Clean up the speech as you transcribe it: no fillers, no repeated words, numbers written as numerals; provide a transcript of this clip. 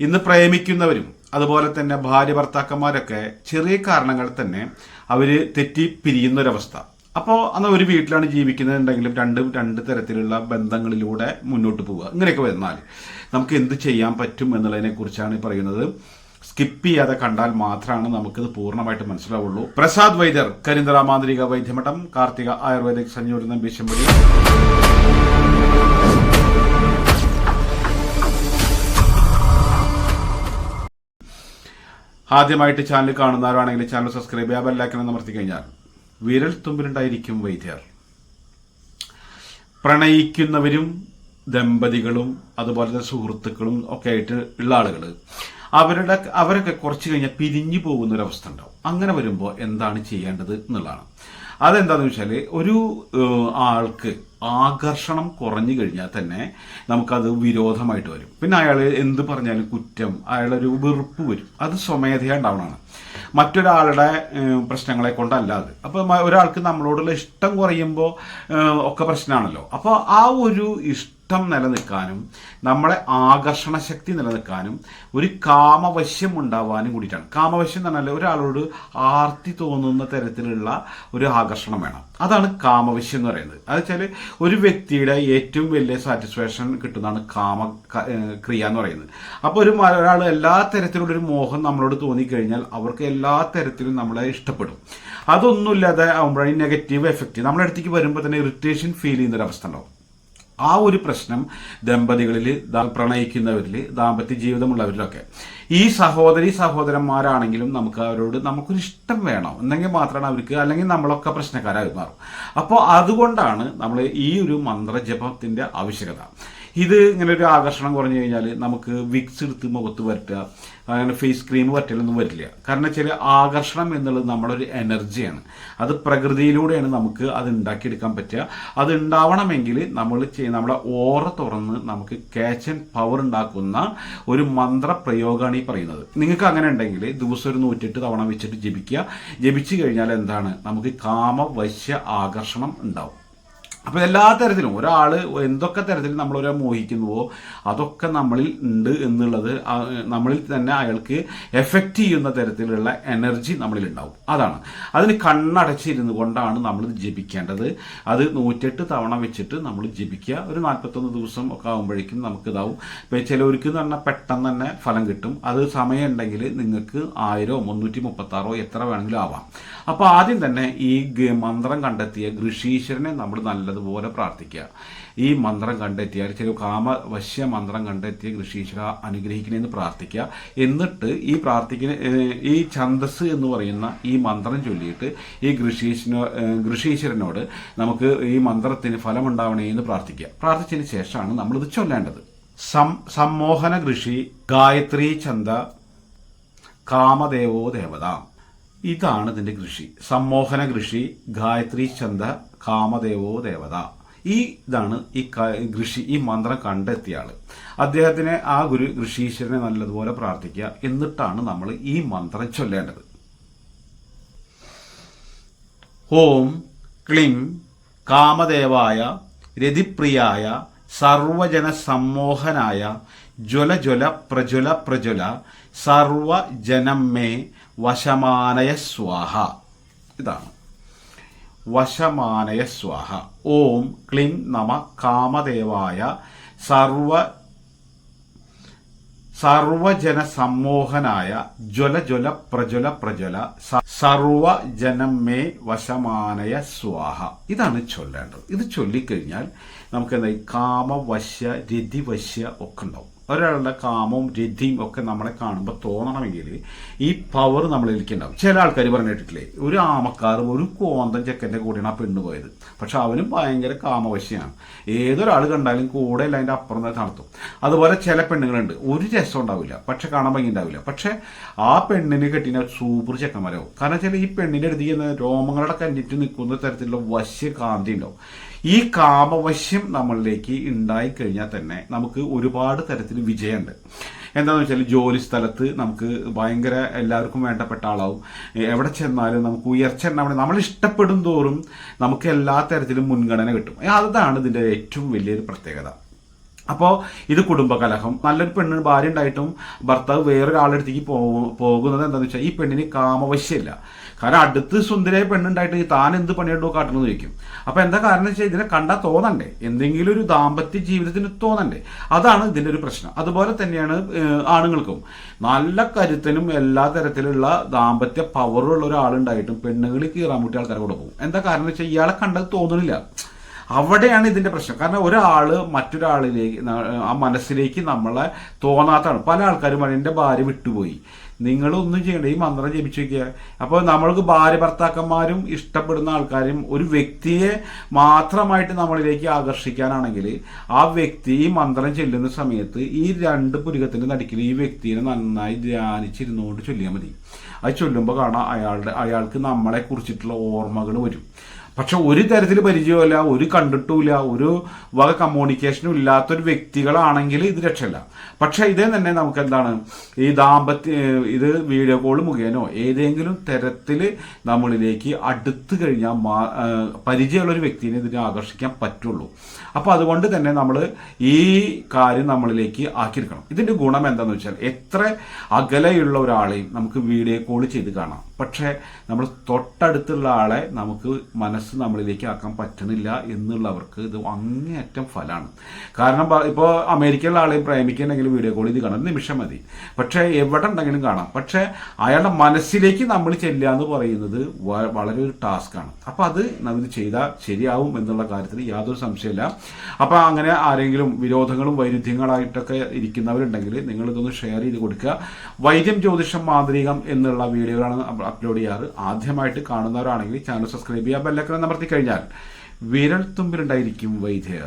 ഇന്ന് പ്രേമിക്കുന്നവരും അതുപോലെ തന്നെ ഭാര്യ ഭർത്താക്കന്മാരൊക്കെ ചെറിയ കാരണങ്ങൾ തന്നെ അവർ തെറ്റി പിരിയുന്നൊരവസ്ഥ. അപ്പോൾ അന്ന് ഒരു വീട്ടിലാണ് ജീവിക്കുന്നുണ്ടെങ്കിലും രണ്ട് തരത്തിലുള്ള ബന്ധങ്ങളിലൂടെ മുന്നോട്ട് പോവുക. ഇങ്ങനെയൊക്കെ വന്നാൽ നമുക്ക് എന്ത് ചെയ്യാൻ പറ്റും എന്നുള്ളതിനെ കുറിച്ചാണ് പറയുന്നത്. സ്കിപ്പ് ചെയ്യാതെ കണ്ടാൽ മാത്രമാണ് നമുക്കിത് പൂർണ്ണമായിട്ട് മനസ്സിലാവുള്ളൂ. പ്രസാദ് വൈദ്യർ, കരിന്തറ മാന്ത്രിക വൈദ്യമഠം, കാർത്തിക ആയുർവേദിക് സംയോജനം ബിശമ്പടി. ആദ്യമായിട്ട് ചാനൽ കാണുന്നവരാണെങ്കിൽ ചാനൽ സബ്സ്ക്രൈബ് ചെയ്യുക, ബെല്ലൈക്കൺ അമർത്തി കഴിഞ്ഞാൽ വിരൽ തുമ്പിലുണ്ടായിരിക്കും വൈദ്യർ. പ്രണയിക്കുന്നവരും ദമ്പതികളും അതുപോലെ തന്നെ സുഹൃത്തുക്കളും ഒക്കെ ആയിട്ട് ഉള്ള ആളുകൾ അവരൊക്കെ കുറച്ച് കഴിഞ്ഞാൽ പിരിഞ്ഞു പോകുന്ന ഒരു അവസ്ഥ ഉണ്ടാവും. അങ്ങനെ വരുമ്പോൾ എന്താണ് ചെയ്യേണ്ടത് എന്നുള്ളതാണ്. അതെന്താണെന്ന് വെച്ചാൽ ഒരു ആൾക്ക് ആകർഷണം കുറഞ്ഞു കഴിഞ്ഞാൽ തന്നെ നമുക്കത് വിരോധമായിട്ട് വരും. പിന്നെ അയാൾ എന്ത് പറഞ്ഞാലും കുറ്റം, അയാളൊരു വെറുപ്പ് വരും. അത് സ്വമേധയാ ഉണ്ടാവണമാണ്, മറ്റൊരാളുടെ പ്രശ്നങ്ങളെ കൊണ്ടല്ല അത്. അപ്പോൾ ഒരാൾക്ക് നമ്മളോടുള്ള ഇഷ്ടം കുറയുമ്പോൾ ഒക്കെ പ്രശ്നമാണല്ലോ. അപ്പോൾ ആ ഒരു ഇഷ്ടം നിലനിൽക്കാനും നമ്മളെ ആകർഷണ ശക്തി നിലനിൽക്കാനും ഒരു കാമവശ്യം ഉണ്ടാവാനും കൂടിയിട്ടാണ്. കാമവശ്യം എന്ന് പറഞ്ഞാൽ ഒരാളോട് ആർത്തി തോന്നുന്ന തരത്തിലുള്ള ഒരു ആകർഷണം വേണം. അതാണ് കാമവശ്യം എന്ന് പറയുന്നത്. അത് വെച്ചാൽ ഒരു വ്യക്തിയുടെ ഏറ്റവും വലിയ സാറ്റിസ്ഫാക്ഷൻ കിട്ടുന്നതാണ് ക്രിയ എന്ന് പറയുന്നത്. അപ്പോൾ ഒരാൾ എല്ലാ തരത്തിലുള്ള ഒരു മോഹം നമ്മളോട് തോന്നിക്കഴിഞ്ഞാൽ അവർക്ക് എല്ലാ തരത്തിലും നമ്മളെ ഇഷ്ടപ്പെടും. അതൊന്നുമില്ലാതെ ആകുമ്പോഴാണ് നെഗറ്റീവ് എഫക്റ്റ് നമ്മുടെ അടുത്തേക്ക് വരുമ്പോൾ തന്നെ ഇറിറ്റേഷൻ ഫീൽ ചെയ്യുന്നൊരവസ്ഥ ഉണ്ടാവും. ആ ഒരു പ്രശ്നം ദമ്പതികളിൽ, പ്രണയിക്കുന്നവരിൽ, ദാമ്പത്യ ജീവിതമുള്ളവരിലൊക്കെ ഈ സഹോദരന്മാരാണെങ്കിലും നമുക്കൊരു ഇഷ്ടം വേണം എന്നെങ്കിൽ മാത്രമാണ് അവർക്ക്, അല്ലെങ്കിൽ നമ്മളൊക്കെ പ്രശ്നക്കാരായി മാറും. അപ്പോൾ അതുകൊണ്ടാണ് നമ്മൾ ഈ ഒരു മന്ത്രജപത്തിന്റെ ആവശ്യകത. ഇത് ഇങ്ങനെ ഒരു ആകർഷണം കുറഞ്ഞു കഴിഞ്ഞാൽ നമുക്ക് വിക്സ് എടുത്ത് മുഖത്ത് വരട്ടുക, അങ്ങനെ ഫേസ് ക്രീം വരട്ടലൊന്നും വരില്ല. കാരണം വെച്ചാൽ ആകർഷണം എന്നുള്ളത് നമ്മളൊരു എനർജിയാണ്. അത് പ്രകൃതിയിലൂടെയാണ് നമുക്ക് അത് ഉണ്ടാക്കിയെടുക്കാൻ പറ്റുക. അത് ഉണ്ടാവണമെങ്കിൽ നമ്മുടെ ഓറ തുറന്ന് നമുക്ക് ക്യാച്ച് ആൻഡ് പവർ ഉണ്ടാക്കുന്ന ഒരു മന്ത്രപ്രയോഗമാണ് ഈ പറയുന്നത്. നിങ്ങൾക്ക് അങ്ങനെ ഉണ്ടെങ്കിൽ ദിവസം ഒരു 108 തവണ വെച്ചിട്ട് ജപിച്ചു കഴിഞ്ഞാൽ എന്താണ്, നമുക്ക് കാമവശ്യ ആകർഷണം ഉണ്ടാവും. അപ്പോൾ എല്ലാ തരത്തിലും ഒരാൾ എന്തൊക്കെ തരത്തിൽ നമ്മളൊരാൾ മോഹിക്കുന്നുവോ അതൊക്കെ നമ്മളിൽ ഉണ്ട് എന്നുള്ളത് നമ്മളിൽ തന്നെ അയാൾക്ക് എഫക്റ്റ് ചെയ്യുന്ന തരത്തിലുള്ള എനർജി നമ്മളിൽ ഉണ്ടാവും. അതിന് കണ്ണടച്ചിരുന്നു കൊണ്ടാണ് നമ്മൾ ജപിക്കേണ്ടത്. അത് 108 തവണ വെച്ചിട്ട് നമ്മൾ ജപിക്കുക. ഒരു 41 ദിവസം ഒക്കെ ആകുമ്പോഴേക്കും നമുക്കിതാവും. ഇപ്പോൾ ചിലവർക്ക് എന്ന് പറഞ്ഞാൽ പെട്ടെന്ന് തന്നെ ഫലം കിട്ടും. അത് സമയം ഉണ്ടെങ്കിൽ നിങ്ങൾക്ക് 1000 336 എത്ര വേണമെങ്കിലും ആവാം. അപ്പോൾ ആദ്യം തന്നെ ഈ മന്ത്രം കണ്ടെത്തിയ ഋഷീശ്വരനെ നമ്മൾ നല്ലതുപോലെ പ്രാർത്ഥിക്കുക. ഈ മന്ത്രം കണ്ടെത്തിയാൽ ചില കാമവശ്യ മന്ത്രം കണ്ടെത്തിയ ഋഷീശ്വര അനുഗ്രഹിക്കണമെന്ന് പ്രാർത്ഥിക്കുക. എന്നിട്ട് ഈ ഛന്ദസ് എന്ന് പറയുന്ന ഈ മന്ത്രം ചൊല്ലിയിട്ട് ഈ ഋഷീശ്വരനോട് നമുക്ക് ഈ മന്ത്രത്തിന് ഫലമുണ്ടാവണേ എന്ന് പ്രാർത്ഥിക്കുക. പ്രാർത്ഥിച്ചതിന് ശേഷമാണ് നമ്മളിത് ചൊല്ലേണ്ടത്. സമ്മോഹന ഋഷി ഗായത്രി ഛന്ദ കാമദേവോ ദേവത. ഇതാണ് ഇതിന്റെ കൃഷി. സമ്മോഹന കൃഷി ഗായത്രി ഛന്ദ കാമദേവോ ദേവത. ഇതാണ് ഈ മന്ത്രം കണ്ടെത്തിയ ആള്. അദ്ദേഹത്തിനെ ആ ഋഷീശ്വരനെ നല്ലതുപോലെ പ്രാർത്ഥിക്കുക. എന്നിട്ടാണ് നമ്മൾ ഈ മന്ത്രം ചൊല്ലേണ്ടത്. ഓം ക്ലിം കാമദേവായ രതിപ്രിയായ സർവജന സമ്മോഹനായ ജ്വല ജ്വല പ്രജ്വല പ്രജ്വല സർവജനം മേ വശമാനയ സ്വാഹ. ഇതാണ് വശമാനയ സ്വാഹ. ഓം ക്ലിം നമ കാമദേവായ സർവജന സമ്മോഹനായ ജ്വല ജ്വല പ്രജ്വല പ്രജ്വല സർവജനം മേ വശമാനയ സ്വാഹ. ഇതാണ് ചൊല്ലേണ്ടത്. ഇത് ചൊല്ലിക്കഴിഞ്ഞാൽ നമുക്ക് എന്താ കാമവശ്യ രതിവശ്യ ഒക്കെ ഉണ്ടാവും. ഒരാളുടെ കാമവും രതിയും ഒക്കെ നമ്മളെ കാണുമ്പോൾ തോന്നണമെങ്കിൽ ഈ പവർ നമ്മളിലേക്ക് ഉണ്ടാവും. ചില ആൾക്കാർ പറഞ്ഞിട്ടില്ലേ, ഒരു ആമക്കാർ ഒരു കോന്തൻ ചെക്കൻ്റെ കൂടെയാണ് ആ പെണ്ണ് പോയത്. പക്ഷെ അവനും ഭയങ്കര കാമവശ്യാണ്. ഏതൊരാൾ കണ്ടാലും കൂടെ അല്ല അതിൻ്റെ അപ്പുറം നടത്തും. അതുപോലെ ചില പെണ്ണുങ്ങളുണ്ട്, ഒരു രസം ഉണ്ടാവില്ല, പക്ഷെ കാണാൻ ഭംഗി ഉണ്ടാവില്ല. പക്ഷെ ആ പെണ്ണിന് കെട്ടിന സൂപ്പർ ചെക്കന്മാരാവും. കാരണം വെച്ചാൽ ഈ പെണ്ണിൻ്റെ അടുത്ത് രോമങ്ങളുടെ കണ്ടിട്ട് നിൽക്കുന്ന തരത്തിലുള്ള വശ്യ കാന്തി ഉണ്ടാവും. ഈ കാമവശ്യം നമ്മളിലേക്ക് ഉണ്ടായിക്കഴിഞ്ഞാൽ തന്നെ നമുക്ക് ഒരുപാട് തരത്തിൽ വിജയമുണ്ട്. എന്താണെന്ന് വെച്ചാൽ ജോലി സ്ഥലത്ത് നമുക്ക് ഭയങ്കര എല്ലാവർക്കും വേണ്ടപ്പെട്ട ആളാവും. എവിടെ ചെന്നാലും നമുക്ക് ഉയർച്ച ഉണ്ടാവണം. നമ്മൾ ഇഷ്ടപ്പെടും തോറും നമുക്ക് എല്ലാ തരത്തിലും മുൻഗണന കിട്ടും. അതാണ് ഇതിൻ്റെ ഏറ്റവും വലിയൊരു പ്രത്യേകത. അപ്പോൾ ഇത് കുടുംബകലഹം. നല്ലൊരു പെണ്ണ് ഭാര്യ ഉണ്ടായിട്ടും ഭർത്താവ് വേറൊരാളെടുത്തേക്ക് പോകുന്നത് എന്താണെന്ന് വെച്ചാൽ ഈ പെണ്ണിന് കാമവശ്യമില്ല. കാരണം അടുത്ത് സുന്ദരിയായ പെണ്ണുണ്ടായിട്ട് താൻ എന്ത് പണിയുണ്ടോ കാട്ടണമെന്ന് ചോദിക്കും. അപ്പോൾ എന്താ കാരണം എന്ന് വെച്ചാൽ ഇതിനെ കണ്ടാൽ തോന്നണ്ടേ, എന്തെങ്കിലും ഒരു ദാമ്പത്യ ജീവിതത്തിന് തോന്നണ്ടേ, അതാണ് ഇതിൻ്റെ ഒരു പ്രശ്നം. അതുപോലെ തന്നെയാണ് ആണുങ്ങൾക്കും. നല്ല കരുത്തനും എല്ലാ തരത്തിലുള്ള ദാമ്പത്യ പവറുള്ള ഒരാളുണ്ടായിട്ടും പെണ്ണുങ്ങളിൽ കീറാൻ മുട്ടി ആൾക്കാരെ കൂടെ പോകും. എന്താ കാരണം എന്ന് വെച്ചാൽ ഇയാളെ കണ്ടത് തോന്നണില്ല. അവിടെയാണ് ഇതിന്റെ പ്രശ്നം. കാരണം ഒരാള് മറ്റൊരാളിലേക്ക് ആ മനസ്സിലേക്ക് നമ്മളെ തോന്നാത്താണ്. പല ആൾക്കാരും എൻ്റെ ഭാര്യ വിട്ടുപോയി, നിങ്ങളൊന്നും ചെയ്യണ്ട, ഈ മന്ത്രം ജപിച്ചു വയ്ക്കുക. അപ്പോൾ നമ്മൾക്ക് ഭാര്യ ഭർത്താക്കന്മാരും ഇഷ്ടപ്പെടുന്ന ആൾക്കാരും ഒരു വ്യക്തിയെ മാത്രമായിട്ട് നമ്മളിലേക്ക് ആകർഷിക്കാനാണെങ്കിൽ ആ വ്യക്തി ഈ മന്ത്രം ചെല്ലുന്ന സമയത്ത് ഈ രണ്ട് പുരുകത്തിന്റെ നടുക്കിൽ ഈ വ്യക്തിയെ നന്നായി ധ്യാനിച്ചിരുന്നുകൊണ്ട് ചൊല്ലിയാൽ മതി. അത് ചൊല്ലുമ്പോൾ കാണാം അയാൾക്ക് നമ്മളെ കുറിച്ചിട്ടുള്ള ഓർമ്മകൾ വരും. പക്ഷെ ഒരു തരത്തിൽ പരിചയമില്ല, ഒരു കണ്ടിട്ടുമില്ല, ഒരു വക കമ്മ്യൂണിക്കേഷനും ഇല്ലാത്തൊരു വ്യക്തികളാണെങ്കിൽ ഇത് രക്ഷയില്ല. പക്ഷെ ഇതേ തന്നെ നമുക്ക് എന്താണ് ഈ ഇത് വീഡിയോ കോൾ മുഖേനോ ഏതെങ്കിലും തരത്തിൽ നമ്മളിലേക്ക് അടുത്ത് കഴിഞ്ഞാൽ പരിചയമുള്ള ഒരു വ്യക്തിനെ ഇതിനെ ആകർഷിക്കാൻ പറ്റുള്ളൂ. അപ്പോൾ അതുകൊണ്ട് തന്നെ നമ്മൾ ഈ കാര്യം നമ്മളിലേക്ക് ആക്കിയെടുക്കണം. ഇതിന്റെ ഗുണം എന്താണെന്ന് വെച്ചാൽ എത്ര അകലെയുള്ള ഒരാളെയും നമുക്ക് വീഡിയോ കോൾ ചെയ്ത് കാണാം. പക്ഷേ നമ്മൾ തൊട്ടടുത്തുള്ള ആളെ നമുക്ക് നമ്മളിലേക്ക് ആക്കാൻ പറ്റണില്ല എന്നുള്ളവർക്ക് ഇത് അങ്ങേയറ്റം ഫലമാണ്. കാരണം ഇപ്പോൾ അമേരിക്കയിലുള്ള ആളെയും പ്രേമിക്കുന്നുണ്ടെങ്കിൽ വീഡിയോ കോൾ ഇത് കാണാൻ നിമിഷം മതി. പക്ഷേ എവിടെ ഉണ്ടെങ്കിലും കാണാം. പക്ഷേ അയാളുടെ മനസ്സിലേക്ക് നമ്മൾ ചെല്ലുക എന്ന് പറയുന്നത് വളരെ ഒരു ടാസ്ക്കാണ്. അപ്പം അത് നമ്മൾ ചെയ്താൽ ശരിയാവും എന്നുള്ള കാര്യത്തിൽ യാതൊരു സംശയമില്ല. അപ്പം അങ്ങനെ ആരെങ്കിലും വിരോധങ്ങളും വൈരുദ്ധ്യങ്ങളായിട്ടൊക്കെ ഇരിക്കുന്നവരുണ്ടെങ്കിൽ നിങ്ങളിതൊന്ന് ഷെയർ ചെയ്ത് കൊടുക്കുക. വൈദ്യം, ജ്യോതിഷം, മാന്ത്രികം എന്നുള്ള വീഡിയോകളാണ് അപ്ലോഡ് ചെയ്യാറ്. ആദ്യമായിട്ട് കാണുന്നവരാണെങ്കിൽ ചാനൽ സബ്സ്ക്രൈബ് ചെയ്യുക. ബെല്ലൈക്കൺ അമർത്തി കഴിഞ്ഞാൽ വിരൽ തുമ്പിലുണ്ടായിരിക്കും വൈദ്യർ.